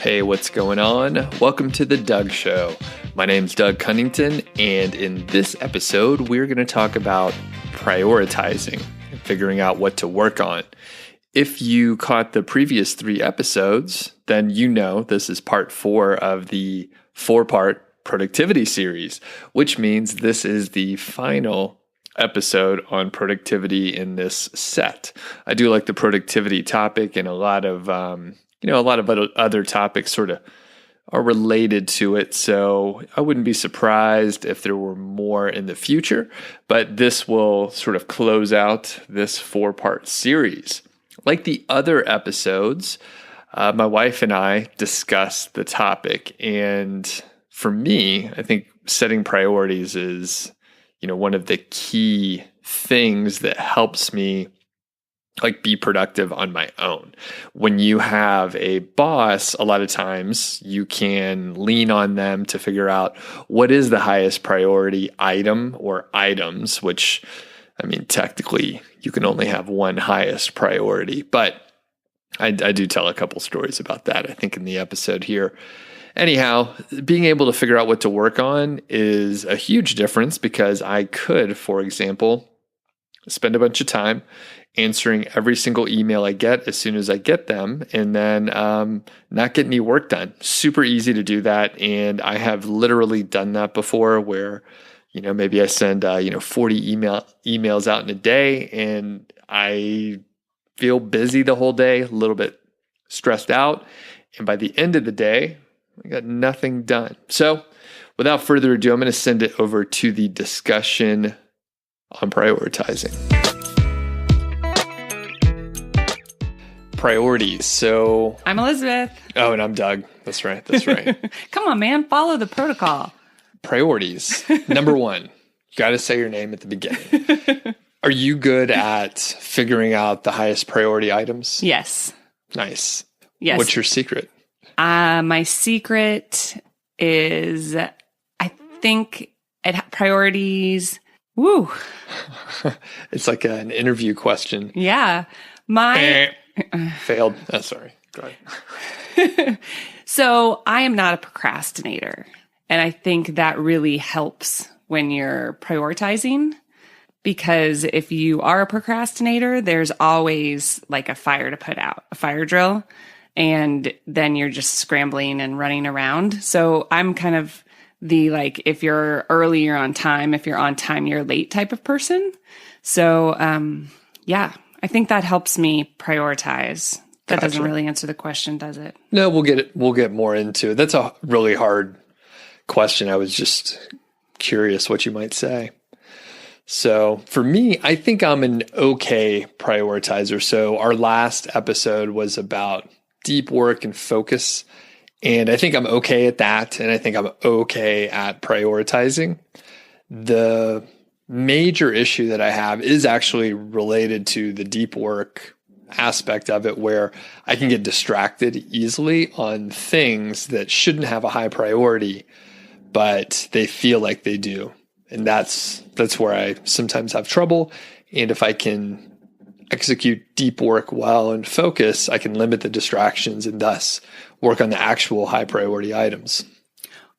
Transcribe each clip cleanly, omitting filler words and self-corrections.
Hey, what's going on? Welcome to The Doug Show. My name's Doug Cunnington, and in this episode, we're going to talk about prioritizing and figuring out what to work on. If you caught the previous 3 episodes, then you know this is part 4 of the 4-part productivity series, which means this is the final episode on productivity in this set. I do like the productivity topic, and a lot of other topics sort of are related to it. So I wouldn't be surprised if there were more in the future, but this will sort of close out this 4-part series. Like the other episodes, my wife and I discussed the topic. And for me, I think setting priorities is, one of the key things that helps me be productive on my own. When you have a boss, a lot of times you can lean on them to figure out what is the highest priority item or items, which, technically you can only have one highest priority. But I do tell a couple stories about that, I think, in the episode here. Anyhow, being able to figure out what to work on is a huge difference because I could, for example, spend a bunch of time answering every single email I get as soon as I get them, and then not get any work done. Super easy to do that, and I have literally done that before where, maybe I send 40 emails out in a day, and I feel busy the whole day, a little bit stressed out, and by the end of the day, I got nothing done. So without further ado, I'm going to send it over to the discussion on prioritizing. Priorities. So I'm Elizabeth. Oh, and I'm Doug. That's right. Come on, man. Follow the protocol. Priorities. Number 1, you got to say your name at the beginning. Are you good at figuring out the highest priority items? Yes. Nice. Yes. What's your secret? My secret is, I think, priorities. Woo. It's like an interview question. Yeah. Failed. Oh, sorry. Go ahead. So I am not a procrastinator. And I think that really helps when you're prioritizing, because if you are a procrastinator, there's always like a fire to put out, a fire drill. And then you're just scrambling and running around. So I'm kind of the, if you're early, you're on time. If you're on time, you're late type of person. So, I think that helps me prioritize. That Gotcha. Doesn't really answer the question, does it? No, we'll get more into it. That's a really hard question. I was just curious what you might say. So for me, I think I'm an okay prioritizer. So our last episode was about deep work and focus. And I think I'm okay at that. And I think I'm okay at prioritizing. The major issue that I have is actually related to the deep work aspect of it, where I can get distracted easily on things that shouldn't have a high priority, but they feel like they do. And that's where I sometimes have trouble. And if I can execute deep work well and focus, I can limit the distractions and thus work on the actual high priority items.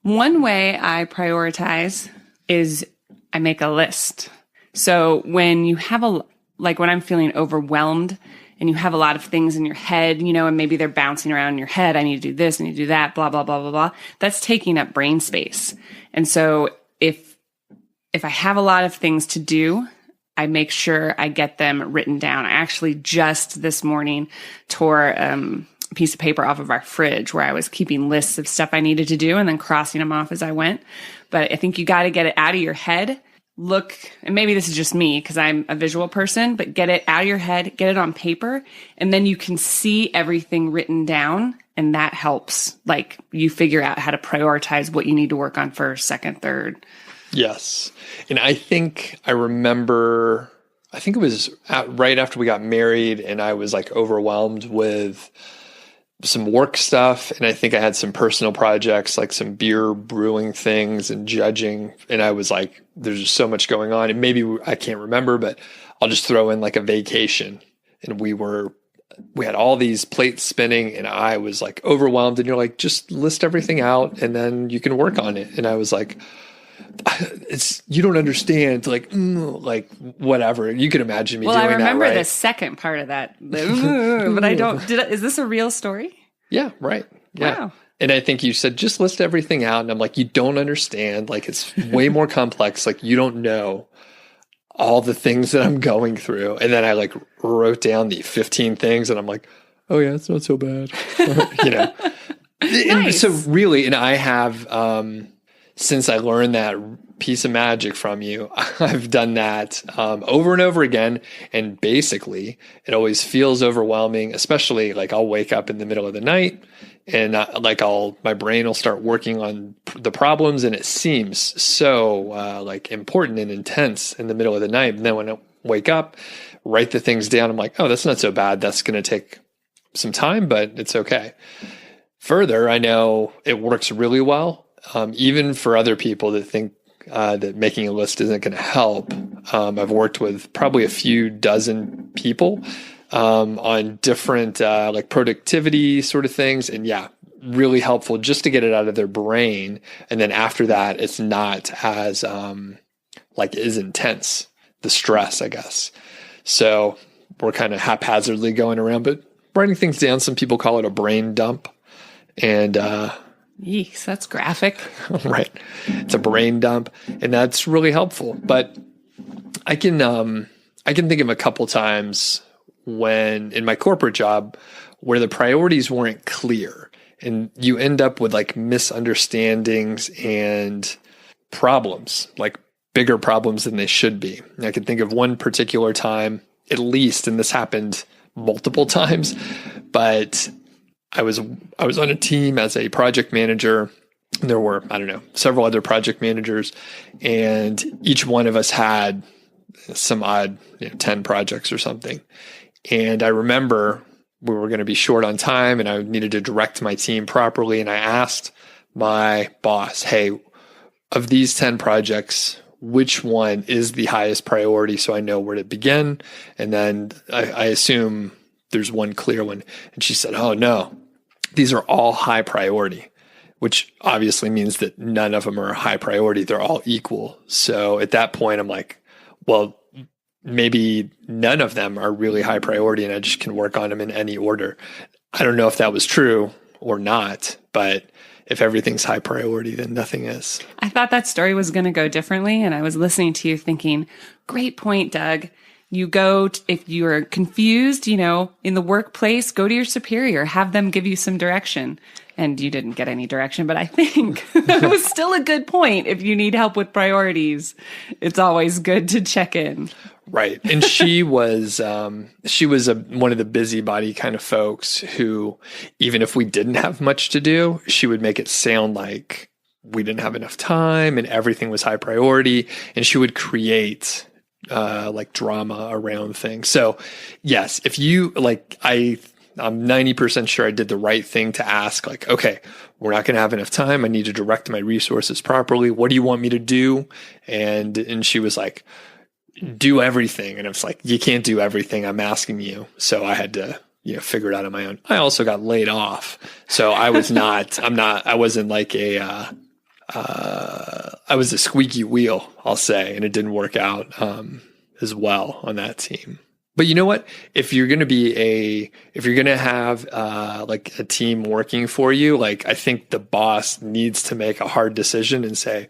One way I prioritize is I make a list. So when you have when I'm feeling overwhelmed and you have a lot of things in your head, and maybe they're bouncing around in your head, I need to do this, I need to do that, blah, blah, blah, blah, blah. That's taking up brain space. And so if I have a lot of things to do, I make sure I get them written down. I actually just this morning tore a piece of paper off of our fridge where I was keeping lists of stuff I needed to do and then crossing them off as I went. But I think you got to get it out of your head. Look, and maybe this is just me because I'm a visual person, but get it out of your head, get it on paper, and then you can see everything written down. And that helps. You figure out how to prioritize what you need to work on first, second, third. Yes. And I think I remember, it was right after we got married and I was overwhelmed with some work stuff. And I think I had some personal projects, some beer brewing things and judging. And I was there's just so much going on. And maybe I can't remember, but I'll just throw in a vacation. And we were we had all these plates spinning and I was like overwhelmed, and you're like, just list everything out and then you can work on it. And I was like, you don't understand, like whatever. You can imagine me doing that, right? Well, I remember the second part of that, but I don't, is this a real story? Yeah, right. Yeah. Wow. And I think you said, just list everything out. And I'm like, you don't understand. Like, it's way more complex. Like, you don't know all the things that I'm going through. And then I like wrote down the 15 things and I'm like, oh yeah, it's not so bad. You know? Nice. And so really, and I have, since I learned that piece of magic from you, I've done that over and over again. And basically, it always feels overwhelming, especially like I'll wake up in the middle of the night and my brain will start working on the problems, and it seems so like important and intense in the middle of the night. And then when I wake up, write the things down, I'm like, oh, that's not so bad. That's going to take some time, but it's okay. Further, I know it works really well. Even for other people that think that making a list isn't going to help. I've worked with probably a few dozen people on different like productivity sort of things. And yeah, really helpful just to get it out of their brain. And then after that, it's not as as intense, the stress, I guess. So we're kind of haphazardly going around, but writing things down, some people call it a brain dump. And yeesh, that's graphic. Right. It's a brain dump, and that's really helpful. But I can think of a couple times when in my corporate job where the priorities weren't clear and you end up with like misunderstandings and problems, like bigger problems than they should be. And I can think of one particular time, at least, and this happened multiple times, but I was on a team as a project manager. There were, several other project managers, and each one of us had some odd, 10 projects or something. And I remember we were going to be short on time and I needed to direct my team properly. And I asked my boss, hey, of these 10 projects, which one is the highest priority so I know where to begin? And then I assume there's one clear one. And she said, oh no, these are all high priority, which obviously means that none of them are high priority. They're all equal. So at that point, I'm like, well, maybe none of them are really high priority and I just can work on them in any order. I don't know if that was true or not, but if everything's high priority, then nothing is. I thought that story was going to go differently. And I was listening to you thinking, great point, Doug. You go, if you're confused, in the workplace, go to your superior, have them give you some direction. And you didn't get any direction, but I think that was still a good point. If you need help with priorities, it's always good to check in. Right. And she was one of the busybody kind of folks who, even if we didn't have much to do, she would make it sound like we didn't have enough time and everything was high priority. And she would create like drama around things. So yes, if you I'm 90% sure I did the right thing to ask, like, okay, we're not going to have enough time. I need to direct my resources properly. What do you want me to do? And she was like, do everything. And it's like, you can't do everything I'm asking you. So I had to, figure it out on my own. I also got laid off. So I was I wasn't like I was a squeaky wheel, I'll say, and it didn't work out as well on that team. But you know what? If you're going to have like a team working for you, like I think the boss needs to make a hard decision and say,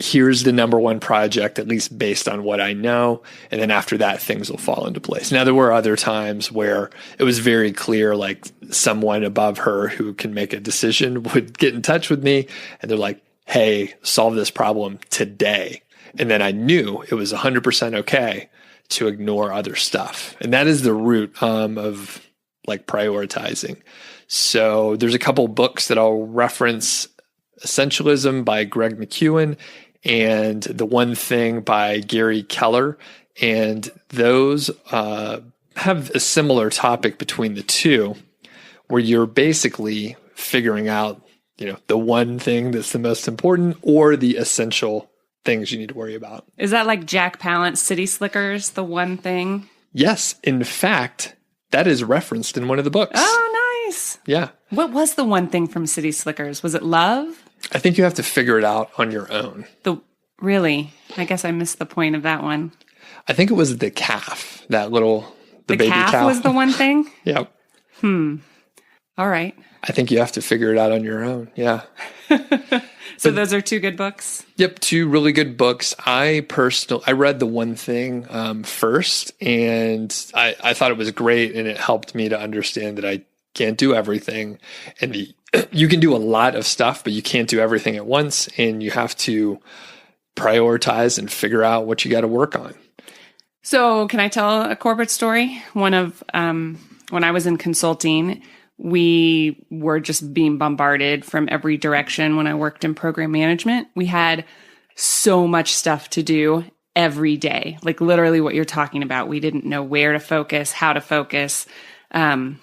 here's the number one project, at least based on what I know. And then after that, things will fall into place. Now, there were other times where it was very clear, like someone above her who can make a decision would get in touch with me and they're like, hey, solve this problem today. And then I knew it was 100% okay to ignore other stuff. And that is the root of like prioritizing. So there's a couple books that I'll reference, Essentialism by Greg McKeown and The One Thing by Gary Keller. And those have a similar topic between the two, where you're basically figuring out, the one thing that's the most important or the essential things you need to worry about. Is that like Jack Palant's City Slickers, The One Thing? Yes. In fact, that is referenced in one of the books. Oh, nice. Yeah. What was the one thing from City Slickers? Was it love? I think you have to figure it out on your own. Really? I guess I missed the point of that one. I think it was the calf, the baby calf. Was the one thing? Yep. All right. I think you have to figure it out on your own. Yeah. So those are two good books? Yep, two really good books. I read the one thing first, and I thought it was great, and it helped me to understand that I can't do everything. And you can do a lot of stuff, but you can't do everything at once, and you have to prioritize and figure out what you got to work on. So can I tell a corporate story? One of when I was in consulting, we were just being bombarded from every direction when I worked in program management. We had so much stuff to do every day, like literally what you're talking about. We didn't know where to focus, how to focus. I'm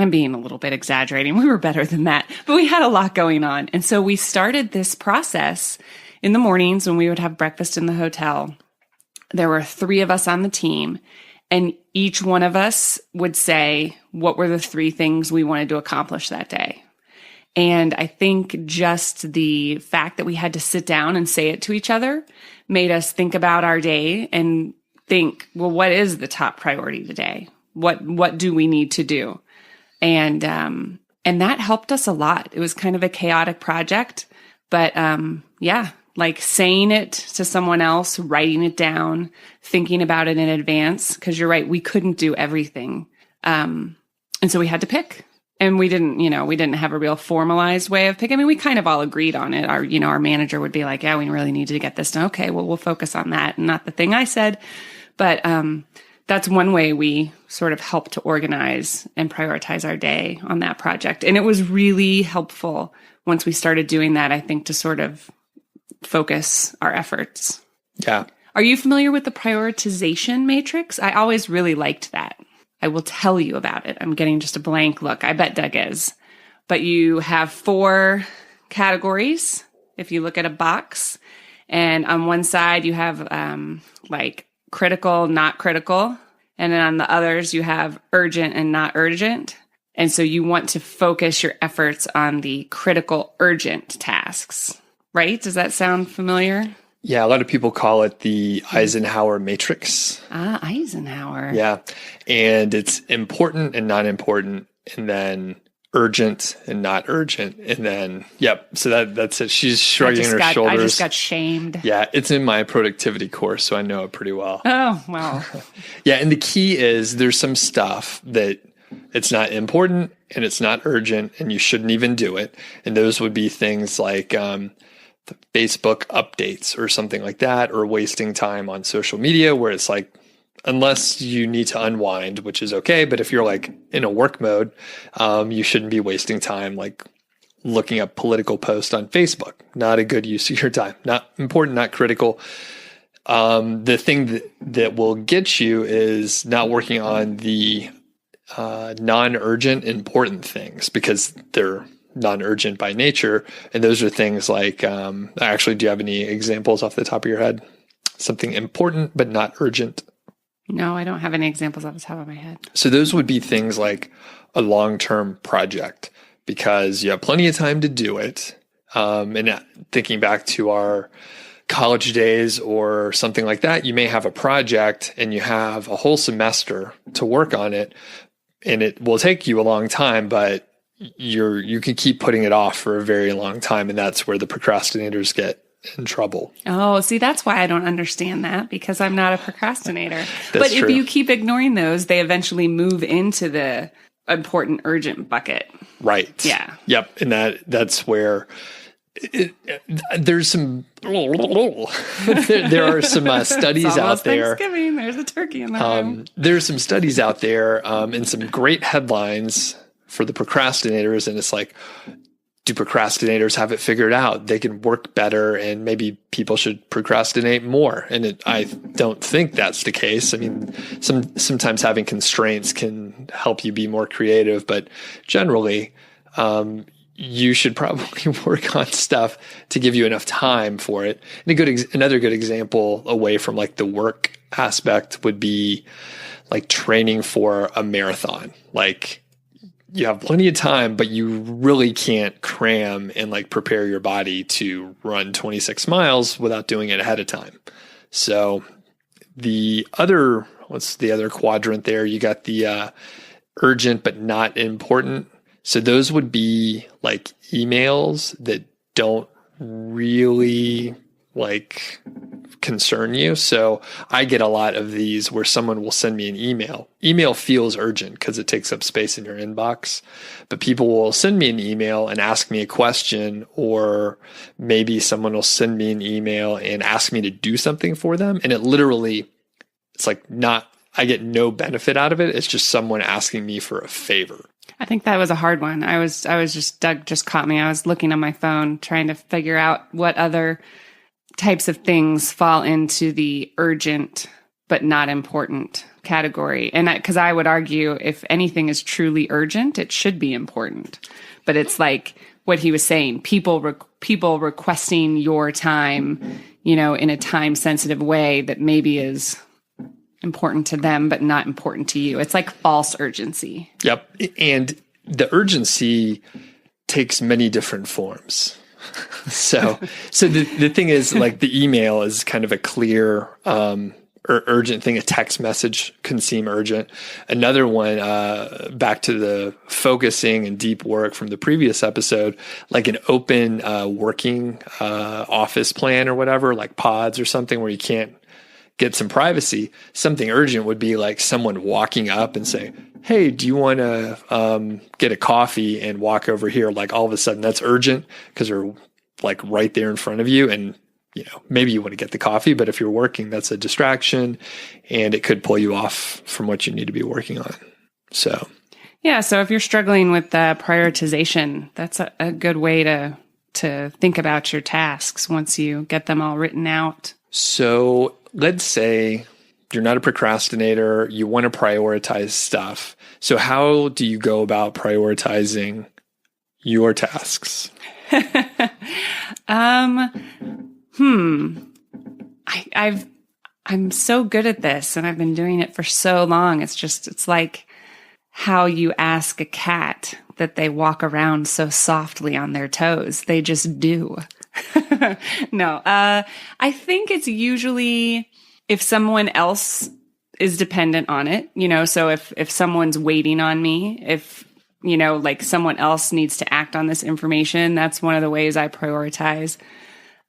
being a little bit exaggerating. We were better than that, but we had a lot going on. And so we started this process in the mornings when we would have breakfast in the hotel. There were 3 of us on the team, and each one of us would say what were the 3 things we wanted to accomplish that day. And I think just the fact that we had to sit down and say it to each other made us think about our day and think, well, what is the top priority today? What do we need to do? And that helped us a lot. It was kind of a chaotic project, but like saying it to someone else, writing it down, thinking about it in advance, because you're right, we couldn't do everything. And so we had to pick. And we didn't have a real formalized way of picking. I mean, we kind of all agreed on it. Our manager would be like, yeah, we really need to get this done. Okay, well, we'll focus on that and not the thing I said. But that's one way we sort of helped to organize and prioritize our day on that project. And it was really helpful once we started doing that, I think, to sort of focus our efforts. Yeah. Are you familiar with the prioritization matrix? I always really liked that. I will tell you about it. I'm getting just a blank look. I bet Doug is. But you have 4 categories if you look at a box. And on one side, you have like critical, not critical. And then on the others, you have urgent and not urgent. And so you want to focus your efforts on the critical, urgent tasks, right? Does that sound familiar? Yeah, a lot of people call it the Eisenhower matrix. Ah, Eisenhower. Yeah. And it's important and not important, and then urgent and not urgent. And then, yep. So that's it. She's shrugging her shoulders. I just got shamed. Yeah. It's in my productivity course, so I know it pretty well. Oh, wow. Yeah. And the key is there's some stuff that it's not important and it's not urgent and you shouldn't even do it. And those would be things like, the Facebook updates or something like that, or wasting time on social media where it's like, unless you need to unwind, which is okay. But if you're like in a work mode, you shouldn't be wasting time like looking up political posts on Facebook. Not a good use of your time. Not important, not critical. The thing that will get you is not working on the non-urgent important things because they're non-urgent by nature. And those are things like, actually, do you have any examples off the top of your head? Something important, but not urgent. No, I don't have any examples off the top of my head. So those would be things like a long-term project because you have plenty of time to do it. And thinking back to our college days or something like that, you may have a project and you have a whole semester to work on it. And it will take you a long time, but you can keep putting it off for a very long time. And that's where the procrastinators get in trouble. Oh, see, that's why I don't understand that, because I'm not a procrastinator. But true. If you keep ignoring those, they eventually move into the important, urgent bucket. Right. Yeah. Yep. And that's where there's some there are some studies out there. Thanksgiving. There's a turkey in the room. There's some studies out there and some great headlines for the procrastinators, and it's like, do procrastinators have it figured out? They can work better, and maybe people should procrastinate more. And I don't think that's the case. I mean, sometimes having constraints can help you be more creative, but generally, you should probably work on stuff to give you enough time for it. And another good example away from like the work aspect would be like training for a marathon. Like you have plenty of time, but you really can't cram and like prepare your body to run 26 miles without doing it ahead of time. So what's the other quadrant there? You got the urgent but not important. So those would be like emails that don't really like concern you. So I get a lot of these where someone will send me an email. Email feels urgent because it takes up space in your inbox, but people will send me an email and ask me a question, or maybe someone will send me an email and ask me to do something for them. And it's like I get no benefit out of it. It's just someone asking me for a favor. I think that was a hard one. Doug just caught me. I was looking on my phone trying to figure out what other types of things fall into the urgent but not important category. And because I would argue if anything is truly urgent, it should be important. But it's like what he was saying, people requesting your time, in a time sensitive way that maybe is important to them, but not important to you. It's like false urgency. Yep. And the urgency takes many different forms. So the thing is, like, the email is kind of a clear or urgent thing. A text message can seem urgent. Another one, back to the focusing and deep work from the previous episode, like an open working office plan or whatever, like pods or something where you can't get some privacy. Something urgent would be like someone walking up and saying, hey, do you want to get a coffee and walk over here? Like all of a sudden that's urgent because they're like right there in front of you. And, maybe you want to get the coffee, but if you're working, that's a distraction and it could pull you off from what you need to be working on. So, yeah. So if you're struggling with prioritization, that's a good way to think about your tasks once you get them all written out. So let's say you're not a procrastinator, you want to prioritize stuff. So how do you go about prioritizing your tasks? I'm so good at this and I've been doing it for so long. It's like how you ask a cat that they walk around so softly on their toes. They just do. No, I think it's usually if someone else is dependent on it, so if someone's waiting on me, if, like someone else needs to act on this information, that's one of the ways I prioritize.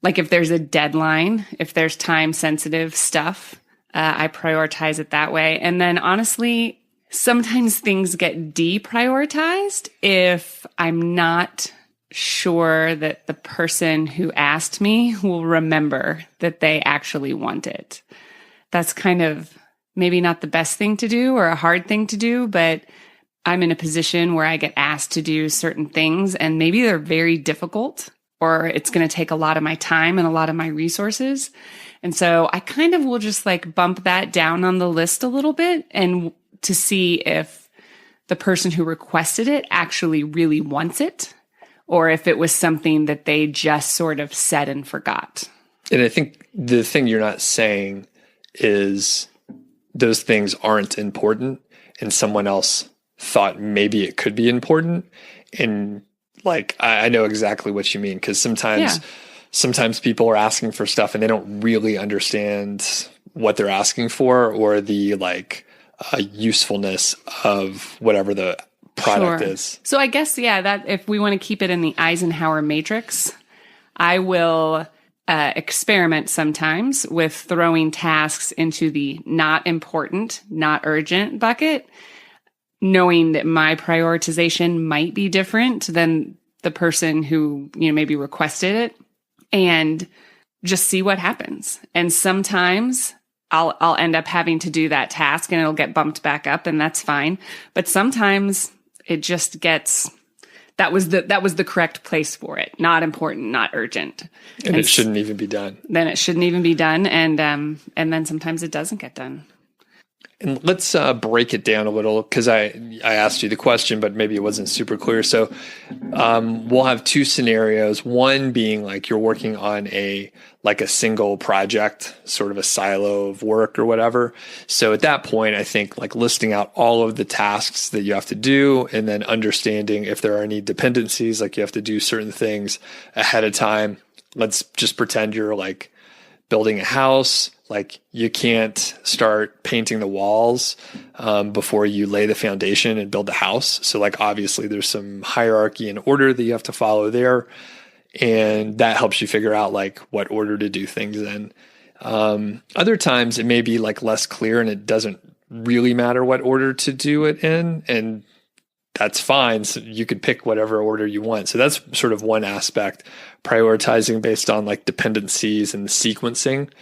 Like if there's a deadline, if there's time sensitive stuff, I prioritize it that way. And then honestly, sometimes things get deprioritized if I'm not sure that the person who asked me will remember that they actually want it. That's kind of maybe not the best thing to do or a hard thing to do, but I'm in a position where I get asked to do certain things and maybe they're very difficult or it's going to take a lot of my time and a lot of my resources. And so I kind of will just like bump that down on the list a little bit and to see if the person who requested it actually really wants it or if it was something that they just sort of said and forgot. And I think the thing you're not saying is those things aren't important and someone else thought maybe it could be important. And like, I know exactly what you mean. Cause sometimes people are asking for stuff and they don't really understand what they're asking for or the like usefulness of whatever the product is. So I guess, that if we want to keep it in the Eisenhower matrix, I will experiment sometimes with throwing tasks into the not important, not urgent bucket, knowing that my prioritization might be different than the person who, maybe requested it, and just see what happens. And sometimes I'll end up having to do that task and it'll get bumped back up and that's fine. But sometimes it just gets, that was the correct place for it. Not important, not urgent. And it shouldn't even be done. Then it shouldn't even be done. And then sometimes it doesn't get done. And let's break it down a little, because I asked you the question, but maybe it wasn't super clear. So we'll have two scenarios. One being like you're working on a single project, sort of a silo of work or whatever. So at that point, I think like listing out all of the tasks that you have to do, and then understanding if there are any dependencies, like you have to do certain things ahead of time. Let's just pretend you're like building a house. Like you can't start painting the walls before you lay the foundation and build the house. So like obviously there's some hierarchy and order that you have to follow there. And that helps you figure out like what order to do things in. Other times it may be like less clear and it doesn't really matter what order to do it in. And that's fine. So you could pick whatever order you want. So that's sort of one aspect, prioritizing based on like dependencies and sequencing.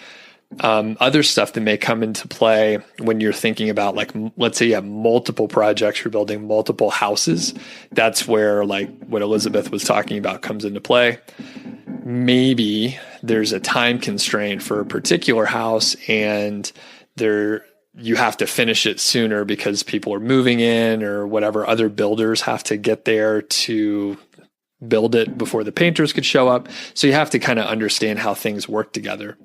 Other stuff that may come into play when you're thinking about like, let's say you have multiple projects, you're building multiple houses. That's where like what Elizabeth was talking about comes into play. Maybe there's a time constraint for a particular house and you have to finish it sooner because people are moving in or whatever. Other builders have to get there to build it before the painters could show up. So you have to kind of understand how things work together.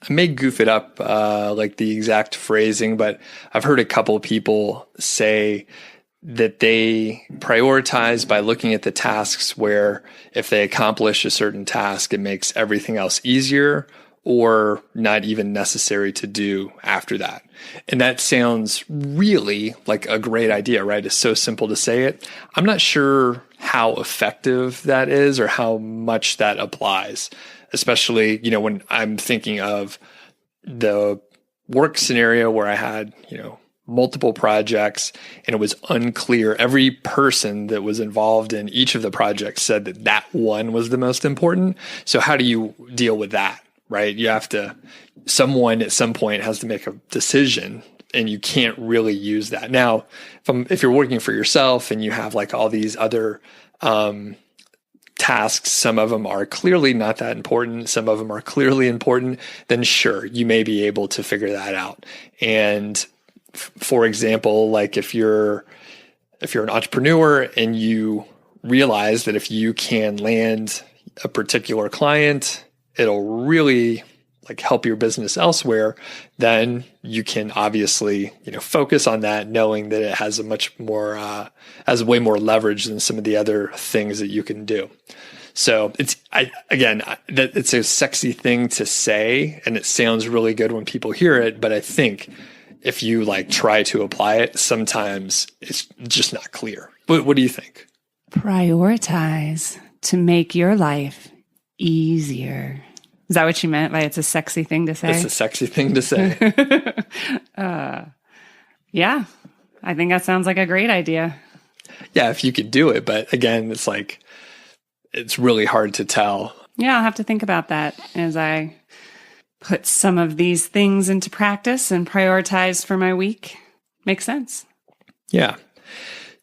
I may goof it up, like the exact phrasing, but I've heard a couple of people say that they prioritize by looking at the tasks where if they accomplish a certain task, it makes everything else easier or not even necessary to do after that. And that sounds really like a great idea, right? It's so simple to say it. I'm not sure how effective that is or how much that applies. Especially, when I'm thinking of the work scenario where I had, multiple projects and it was unclear. Every person that was involved in each of the projects said that one was the most important. So how do you deal with that, right? Someone at some point has to make a decision and you can't really use that. Now, if you're working for yourself and you have like all these other, tasks, some of them are clearly not that important, some of them are clearly important, then sure, you may be able to figure that out. And for example, like if you're an entrepreneur and you realize that if you can land a particular client, it'll really like help your business elsewhere, then you can obviously, focus on that, knowing that it has a much more, has way more leverage than some of the other things that you can do. So it's a sexy thing to say, and it sounds really good when people hear it. But I think if you like try to apply it, sometimes it's just not clear. What do you think? Prioritize to make your life easier. Is that what you meant by it's a sexy thing to say? It's a sexy thing to say. Yeah, I think that sounds like a great idea. Yeah, if you could do it. But again, it's really hard to tell. Yeah, I'll have to think about that as I put some of these things into practice and prioritize for my week. Makes sense. Yeah.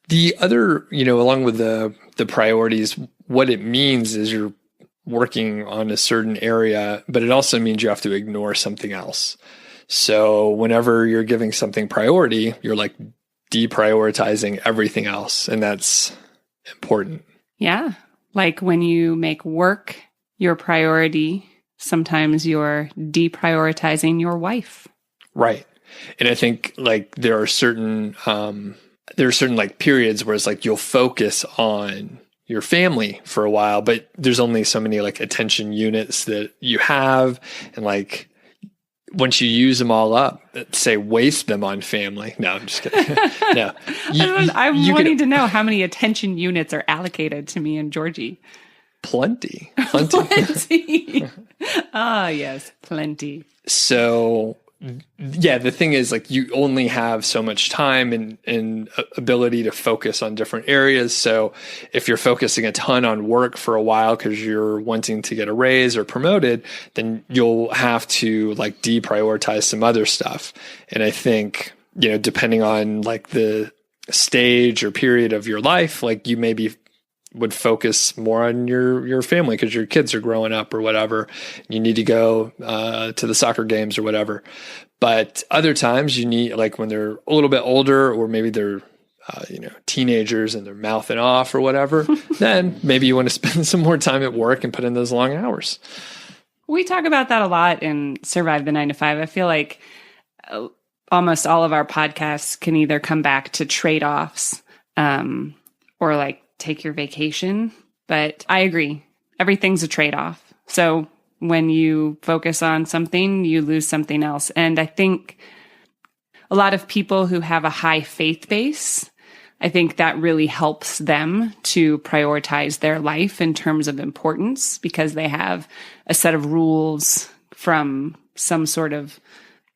The other, along with the priorities, what it means is you're working on a certain area, but it also means you have to ignore something else. So whenever you're giving something priority, you're like deprioritizing everything else. And that's important. Yeah. Like when you make work your priority, sometimes you're deprioritizing your wife. Right. And I think like there are certain like periods where it's like you'll focus on your family for a while, but there's only so many like attention units that you have. And like, once you use them all up, say waste them on family. No, I'm just kidding. No. I'm wanting to know how many attention units are allocated to me and Georgie. Plenty. Plenty. Ah, yes, plenty. So yeah, the thing is like you only have so much time and ability to focus on different areas. So if you're focusing a ton on work for a while because you're wanting to get a raise or promoted, then you'll have to like deprioritize some other stuff. And I think, depending on like the stage or period of your life, like you maybe would focus more on your family because your kids are growing up or whatever. You need to go to the soccer games or whatever. But other times you need, like when they're a little bit older, or maybe they're, teenagers and they're mouthing off or whatever, then maybe you want to spend some more time at work and put in those long hours. We talk about that a lot in Survive the 9 to 5. I feel like almost all of our podcasts can either come back to trade-offs or like take your vacation. But I agree. Everything's a trade-off. So when you focus on something, you lose something else. And I think a lot of people who have a high faith base, I think that really helps them to prioritize their life in terms of importance, because they have a set of rules from some sort of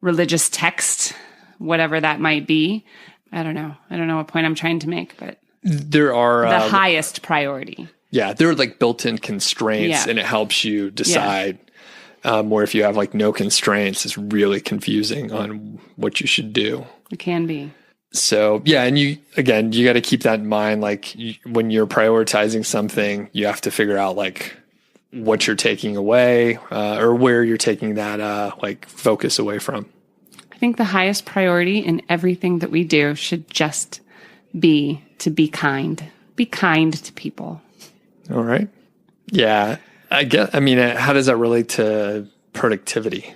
religious text, whatever that might be. I don't know what point I'm trying to make, but there are the highest priority. Yeah, there are like built-in constraints, and it helps you decide. Or if you have like no constraints, it's really confusing on what you should do. It can be. So yeah, and you got to keep that in mind. Like when you're prioritizing something, you have to figure out like what you're taking away, or where you're taking that like focus away from. I think the highest priority in everything that we do should just be to be kind. Be kind to people. All right. Yeah. I mean, how does that relate to productivity?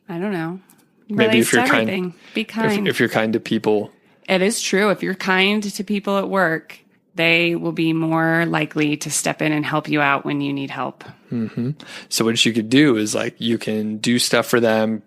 I don't know. Maybe if you're kind, be kind. If you're kind to people. It is true. If you're kind to people at work, they will be more likely to step in and help you out when you need help. Mm-hmm. So what you could do is like, you can do stuff for them,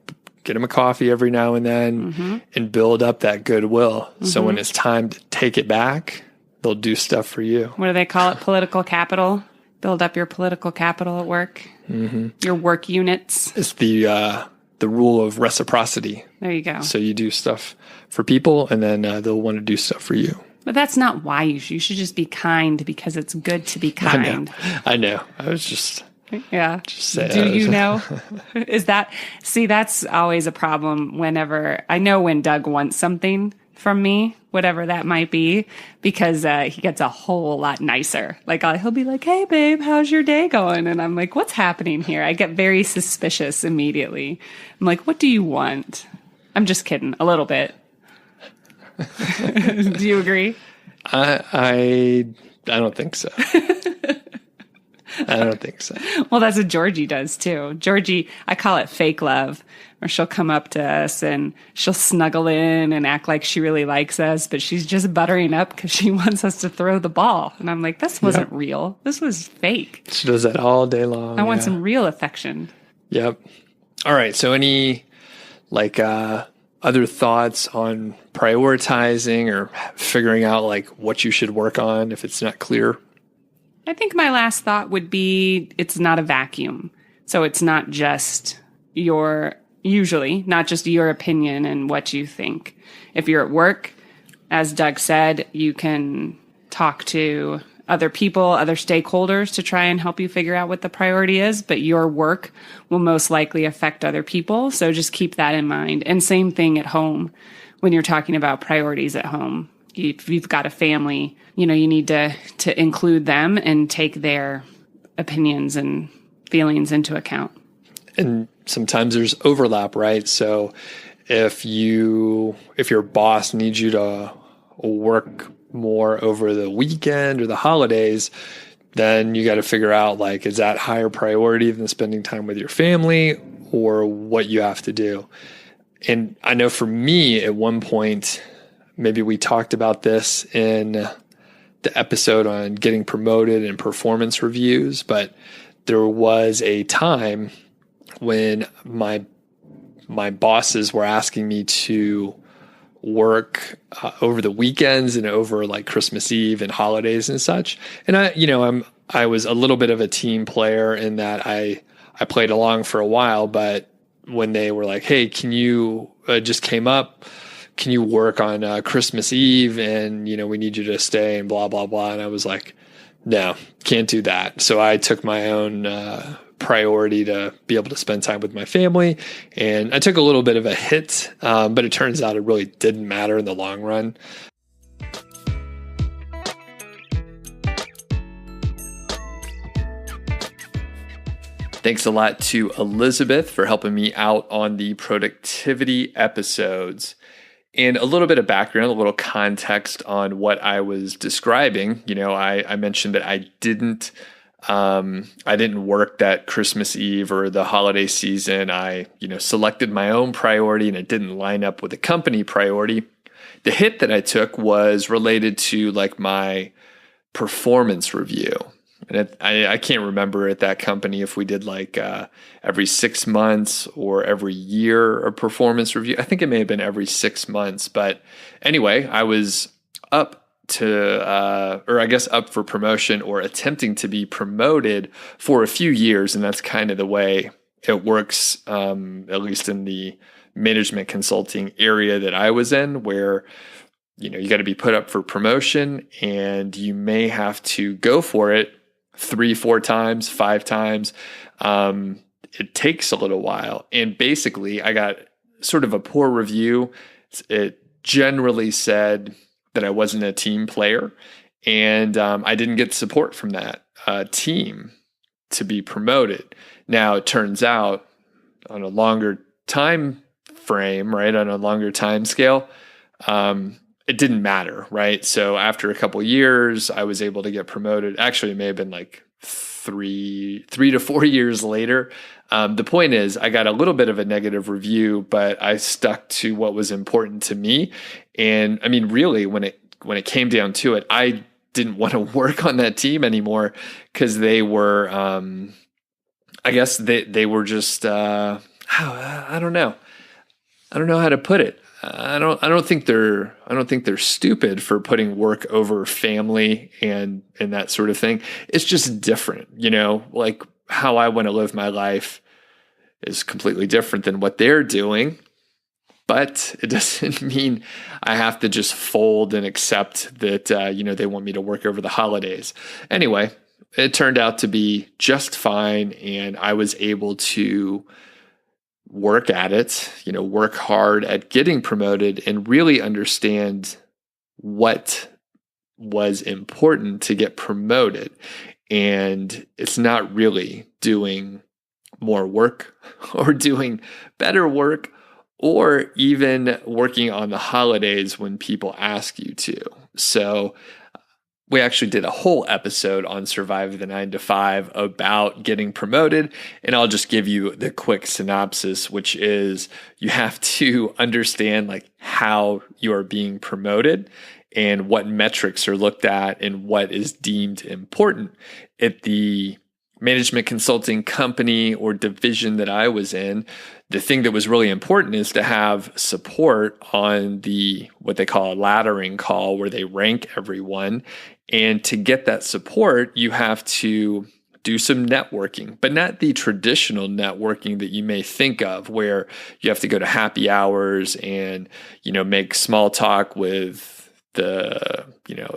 get them a coffee every now and then, and build up that goodwill. So when it's time to take it back, they'll do stuff for you. What do they call it? Political capital. Build up your political capital at work. Your work units. It's the rule of reciprocity. There you go. So you do stuff for people, and then they'll want to do stuff for you. But that's not why you should just be kind, because it's good to be kind. I know. I was just... Yeah. Just say Do you know? That's always a problem whenever, I know when Doug wants something from me, whatever that might be, because he gets a whole lot nicer. Like he'll be like, "Hey babe, how's your day going?" And I'm like, "What's happening here?" I get very suspicious immediately. I'm like, "What do you want?" I'm just kidding, a little bit. Do you agree? I don't think so. I don't think so. Well, that's what Georgie does too. Georgie, I call it fake love, where she'll come up to us and she'll snuggle in and act like she really likes us, but she's just buttering up because she wants us to throw the ball. And I'm like, this wasn't real. This was fake. She does that all day long. I want some real affection. Yep. All right. So any like other thoughts on prioritizing or figuring out like what you should work on if it's not clear? I think my last thought would be it's not a vacuum. So it's not just usually not just your opinion and what you think. If you're at work, as Doug said, you can talk to other people, other stakeholders to try and help you figure out what the priority is, but your work will most likely affect other people. So just keep that in mind. And same thing at home when you're talking about priorities at home. If you've got a family, you need to include them and take their opinions and feelings into account. And sometimes there's overlap, right? So if your boss needs you to work more over the weekend or the holidays, then you got to figure out like, is that higher priority than spending time with your family, or what you have to do? And I know for me at one point, maybe we talked about this in the episode on getting promoted and performance reviews, but there was a time when my bosses were asking me to work over the weekends and over like Christmas Eve and holidays and such. And I was a little bit of a team player in that I played along for a while, but when they were like, "Hey, can you just came up, can you work on Christmas Eve? And, we need you to stay and blah, blah, blah." And I was like, no, can't do that. So I took my own priority to be able to spend time with my family. And I took a little bit of a hit, but it turns out it really didn't matter in the long run. Thanks a lot to Elizabeth for helping me out on the productivity episodes. And a little bit of background, a little context on what I was describing. I mentioned that I didn't work that Christmas Eve or the holiday season. I, selected my own priority and it didn't line up with the company priority. The hit that I took was related to like my performance review. And I can't remember at that company if we did like every 6 months or every year a performance review. I think it may have been every 6 months. But anyway, I was up for promotion or attempting to be promoted for a few years. And that's kind of the way it works, at least in the management consulting area that I was in, where you got to be put up for promotion and you may have to go for it 3, 4 times, 5 times. It takes a little while. And basically, I got sort of a poor review. It generally said that I wasn't a team player, and I didn't get support from that team to be promoted. Now, it turns out on a longer time frame, right, on a longer time scale, it didn't matter, right? So after a couple of years, I was able to get promoted. Actually, it may have been like 3 to 4 years later. The point is, I got a little bit of a negative review, but I stuck to what was important to me. And I mean, really, when it came down to it, I didn't want to work on that team anymore because they were, I guess they were just, I don't know. I don't know how to put it. I don't think they're stupid for putting work over family and that sort of thing. It's just different, like how I want to live my life is completely different than what they're doing. But it doesn't mean I have to just fold and accept that, they want me to work over the holidays. Anyway, it turned out to be just fine. And I was able to work at it, work hard at getting promoted and really understand what was important to get promoted. And it's not really doing more work or doing better work or even working on the holidays when people ask you to. So we actually did a whole episode on Survive the 9 to 5 about getting promoted. And I'll just give you the quick synopsis, which is you have to understand like how you are being promoted and what metrics are looked at and what is deemed important. At the management consulting company or division that I was in, the thing that was really important is to have support on the what they call a laddering call where they rank everyone. And to get that support, you have to do some networking, but not the traditional networking that you may think of where you have to go to happy hours and, make small talk with the,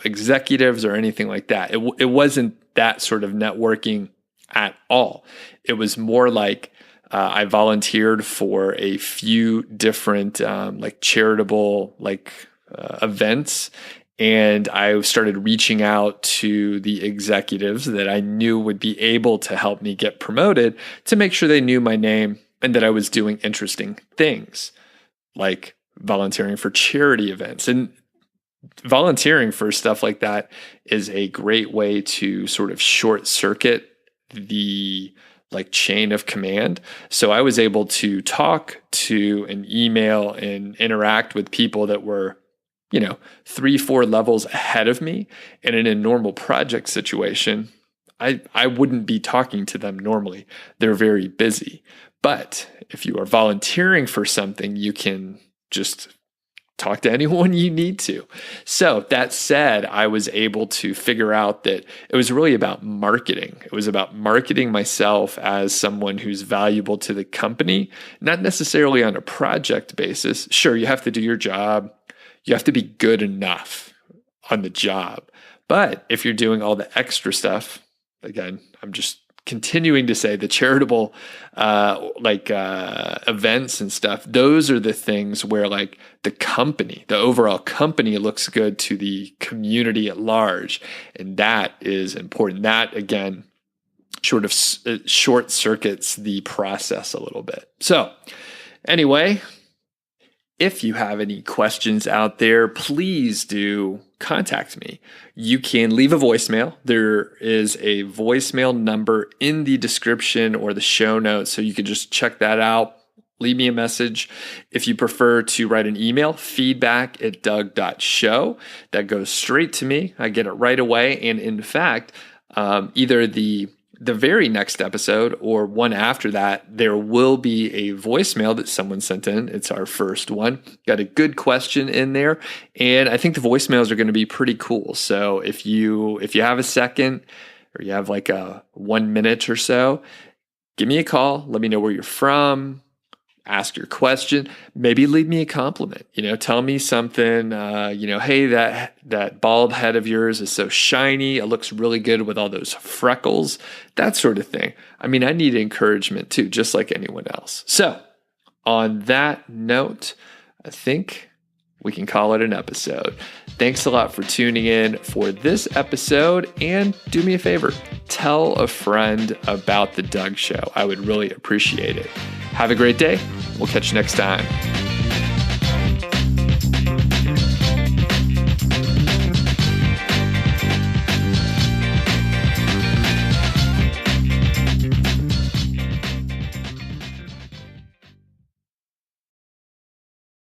executives or anything like that. It wasn't that sort of networking at all. It was more like I volunteered for a few different charitable events. And I started reaching out to the executives that I knew would be able to help me get promoted to make sure they knew my name and that I was doing interesting things like volunteering for charity events. And volunteering for stuff like that is a great way to sort of short circuit the chain of command. So I was able to talk to and email and interact with people that were 3, 4 levels ahead of me. And in a normal project situation, I wouldn't be talking to them normally. They're very busy. But if you are volunteering for something, you can just talk to anyone you need to. So that said, I was able to figure out that it was really about marketing. It was about marketing myself as someone who's valuable to the company, not necessarily on a project basis. Sure, you have to do your job. You have to be good enough on the job. But if you're doing all the extra stuff, again, I'm just continuing to say the charitable events and stuff, those are the things where the overall company looks good to the community at large. And that is important. That, again, short circuits the process a little bit. So anyway, if you have any questions out there, please do contact me. You can leave a voicemail. There is a voicemail number in the description or the show notes, so you can just check that out. Leave me a message. If you prefer to write an email, feedback@doug.show. That goes straight to me. I get it right away. And in fact, either the very next episode or one after that, there will be a voicemail that someone sent in. It's our first one. Got a good question in there. And I think the voicemails are going to be pretty cool. So if you have a second or you have like a 1 minute or so, give me a call. Let me know where you're from. Ask your question, maybe leave me a compliment, tell me something, hey, that bald head of yours is so shiny. It looks really good with all those freckles, that sort of thing. I mean, I need encouragement too, just like anyone else. So on that note, I think we can call it an episode. Thanks a lot for tuning in for this episode. And do me a favor, tell a friend about The Doug Show. I would really appreciate it. Have a great day. We'll catch you next time.